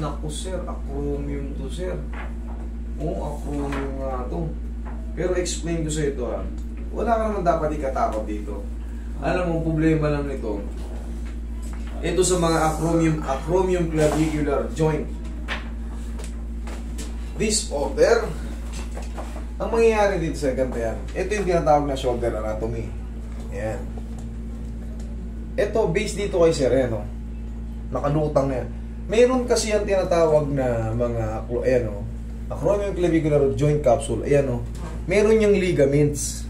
Naku sir, acromion to sir. Oo, acromion nga to. Pero explain ko sa ito ha. Wala ka naman dapat ikatakot dito. Alam mo, problema lang nito. Ito sa mga acromion clavicular joint disorder. Ang mangyayari dito sa ganito yan. Ito yung tinatawag na shoulder anatomy. Ayan. Ito, based dito kay sir, no? Nakalutang na yan. Meron kasi yan tinatawag na mga, ayan o, acromion clavicular joint capsule, ayan o, meron yung ligaments.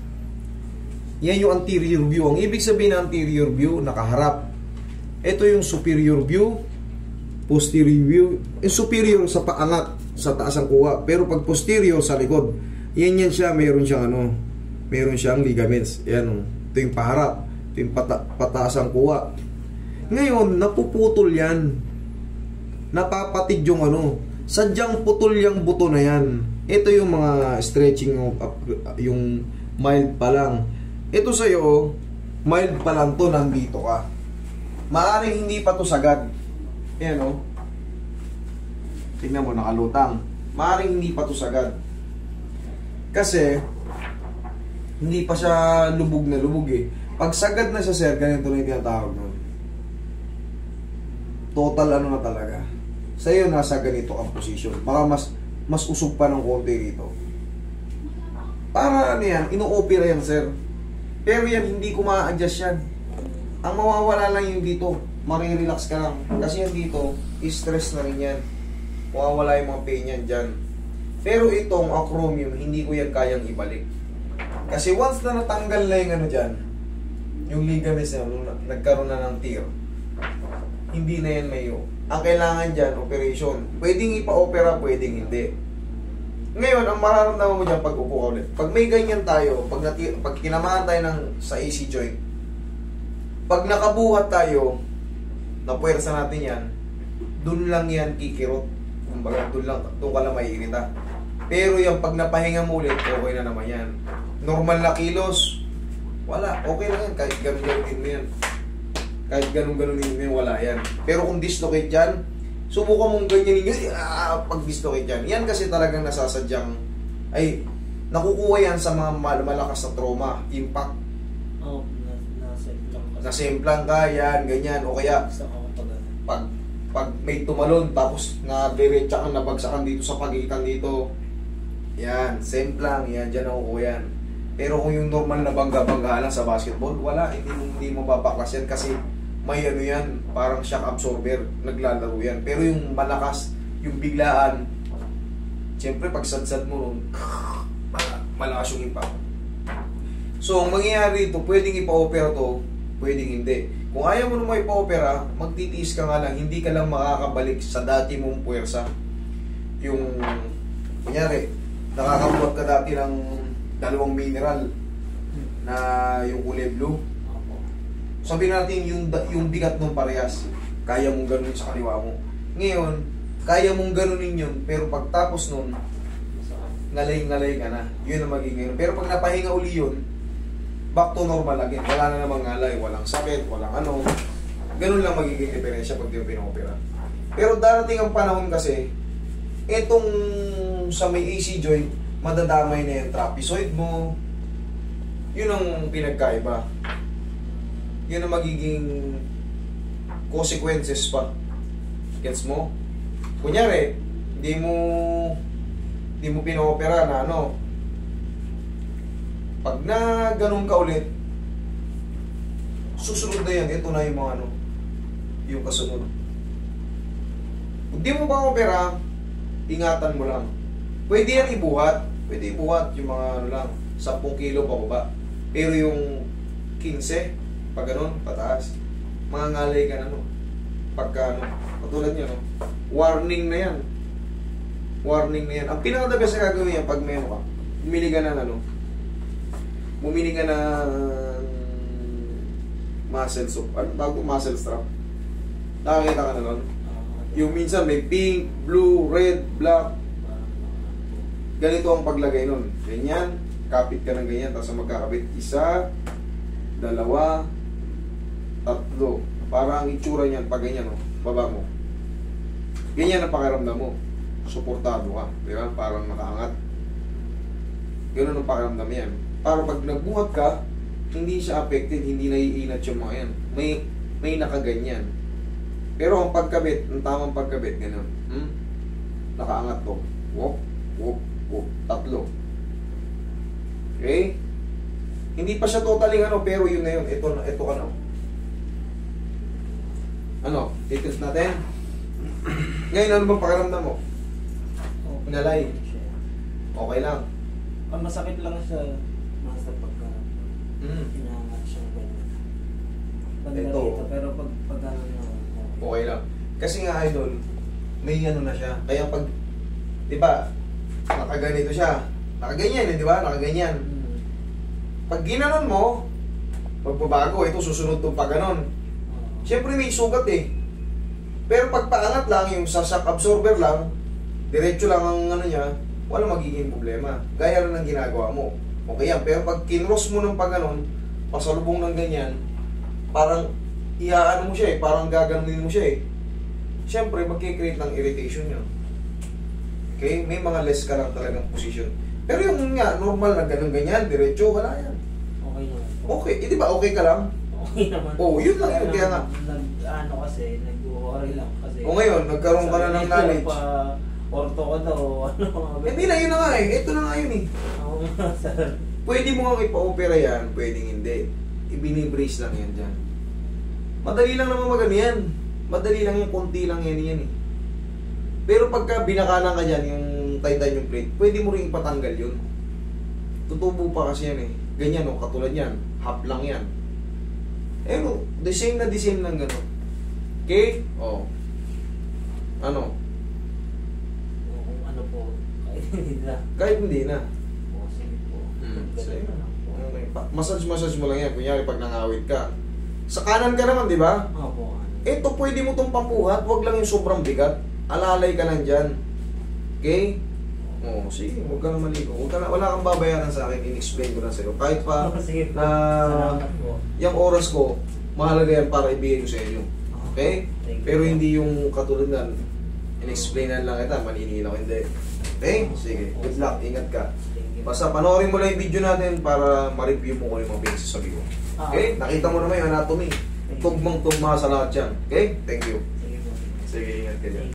Yan yung anterior view. Ang ibig sabihin ng anterior view, nakaharap. Ito yung superior view, posterior view. Yung superior sa paangat, sa taas ang kuha. Pero pag posterior sa likod, yan siya, meron siyang ligaments. Ayan o, ito yung paharap, ito yung pataas ang kuha. Ngayon, napuputol yan. Napapatid yung sadyang putol yung buto na yan. Ito yung mga stretching yung mild pa lang. Ito sa'yo, mild pa lang to, nandito ka. Maaaring hindi pa to sagad. Ayan o. Tingnan mo, nakalutang. Maaaring hindi pa to sagad. Kasi, hindi pa siya lubog na lubog eh. Pag sagad na siya sir, ganito na yung tinatawag nun. Total na talaga. Sa'yo nasa ganito ang position. Baka mas usog pa ng konti rito. Para yan, ino-opera yan sir. Pero yan, hindi ko ma-adjust yan. Ang mawawala lang yung dito. Marirelax ka lang. Kasi yan dito, stress na rin yan. Mawawala yung mga pain yan dyan. Pero itong acromion, hindi ko yan kayang ibalik. Kasi once na natanggal na yung dyan, yung ligaments na nagkaroon na ng tear, hindi na yan mayo. Ang kailangan dyan, operation. Pwedeng ipa-opera, pwedeng hindi. Ngayon, ang mararamdaman mo dyan pag upo ka ulit. Pag may ganyan tayo, pag kinamahan tayo sa AC joint, pag nakabuhat tayo, napuwersa natin yan, dun lang yan kikirot. Kumbaga, dun ka lang maiirita. Pero yung pag napahinga mo ulit, okay na naman yan. Normal na kilos, wala. Okay lang yan, kahit ganun-ganunin mo yan. Kahit ganun-ganunin mo yan, wala yan. Pero kung dislocate yan, subukan mong ganyan pag dislocate yan. Yan kasi talagang nasasadyang, ay, nakukuha yan sa mga malakas na trauma, impact. Oo, Nasemplang ka, yan, ganyan. O kaya, pag may tumalon, tapos na-derecha kang nabagsakan dito sa pagitan dito, yan, semplang, yan, dyan nakukuha yan. Pero kung yung normal na bangga-bangga lang sa basketball, wala, hindi mo babaklas yan kasi may yan, parang shock absorber, naglalaro yan. Pero yung malakas, yung biglaan, siyempre pag sadsad mo, malakas yung impact. So, ang mangyayari ito, pwedeng ipa-opera to, pwedeng hindi. Kung ayaw mo naman ipa-opera, magtitiis ka nga lang, hindi ka lang makakabalik sa dati mong puwersa. Yung, kunyari, nakakabuhat ka dati ng 2 mineral na yung kulay blue. Sabihin natin yung bigat ng parehas, kaya mong ganunin sa kaliwa mo. Ngayon, kaya mong ganunin yun, pero pagtapos nun, ngalay-ngalay ka na. Yun ang magiging. Pero pag napahinga uli yun, back to normal again. Wala na namang ngalay, walang sakit, walang ano. Ganun lang magiging diferensya pag di mo pinopera. Pero darating ang panahon kasi, etong sa may AC joint, madadamay na yung trapezoid mo. Yun ang pinagkaiba. Yun ang magiging consequences pa. Gets mo? Kunyari, hindi mo pinopera na pag na ganun ka ulit, susunod na yan. Ito na yung mga yung kasunod. Kung di mo pa opera, ingatan mo lang. Pwede yan ibuhat. Pwede ibuhat yung mga 10 kilo pa baba. Pero yung 15, pag ganun, pataas. Mga ngalay ka na pagka katulad nyo, warning na yan. Warning na yan. Ang pinakadabi sa gagawin yan, pag may ka, bumili ka na bumili ka ng muscle soap. Ano tawag ko? Muscle strap. Nakakita ka na nun? Yung minsan may pink, blue, red, black. Ganito ang paglagay nun. Ganyan. Kapit ka ng ganyan. Tapos magkakabit. 1, 2, 3. Para ang itsura niyan, pag ganyan, baba mo. Ganyan ang pakiramdam mo. Suportado ka. Di ba? Parang nakaangat. Ganun ang pakiramdam yan. Para pag nagbuhat ka, hindi siya affected, hindi naiinat yung mga yan. May nakaganyan. Pero ang pagkabit, ang tamang pagkabit, ganun. Nakaangat to. Wop, wop, wop. 3. Okay? Hindi pa siya totally ano, pero yun na yun. Ito ka na. Ano? Titis natin. Ngayon, ano bang pakiramdam mo? Inalay. Okay lang. Ang masakit lang siya nasa pagka inaangat siya ganyan. Banda Ito. rito, pero pag ano na Okay lang. Kasi nga idol, may ano na siya. Kaya pag, di ba, nakaganito siya. Nakaganyan di ba? Nakaganyan. Pag ginanon mo, pagbabago, ito susunod itong pagganon. Siyempre may sugat eh. Pero pag paangat lang, yung sa shock absorber lang, diretso lang ang ano niya, wala magiging problema. Gaya rin ng ginagawa mo. Okay yan. Pero pag kinross mo ng pagganon, pasalubong ng ganyan, parang iaano mo siya eh, parang gaganunin mo siya eh. Siyempre, magkikreate ng irritation niya. Okay? May mga less ka lang talagang position. Pero yung nga, normal na ganun-ganyan, diretso, wala yan. okay naman. Okay. Eh, di ba okay ka lang? Okay naman. Oo, yun lang yun. Kaya nga. Ano kasi, nag-worry lang kasi. O ngayon, nagkaroon ka na ng knowledge. Orto ko daw, ano. Hindi na, yun na nga eh. Ito na nga yun eh. Oo nga, sir. Pwede mo nga ipa-opera yan, pwedeng hindi. Ibini-brace lang yan dyan. Madali lang naman magano yan. Madali lang yung konti lang yan eh. Pero pagka binakalan ka dyan, yung titanium plate, pwede mo rin ipatanggal yun. Tutubo pa kasi yan eh. Ganyan o, katulad yan. Half lang yan. Eh no, the same lang gano'n. Okay? O. Ano? Kung ano po, kahit hindi na. Kahit hindi na. O, sige po. Sige. Ganun na lang po. Okay. Massage mo lang yan. Kunyari pag nangawit ka. Sa kanan ka naman, di ba? Opo. Ito pwede mo itong pambuhat. Huwag lang yung sobrang bigat. Alalay ka lang dyan. Okay? Oo, sige. Huwag ka na maligo. Wala kang babayaran sa akin. In-explain ko na sa'yo. Kahit pa Sige po. na Salamat po. yung oras ko, mahalaga yan para ibigay ko sa inyo. Okay? Thank you Pero po. hindi yung katulad na in-explainan lang kita, manininaw hindi. Okay? Sige. Good luck. Ingat ka. Thank you. Basta panoorin mo lang yung video natin para ma-review mo kung yung mga pinagsasabi ko. Okay? Nakita mo naman yung anatomy. Tugmang-tugma sa lahat yan. Okay? Thank you. Sige po. Sige, ingat ka dyan.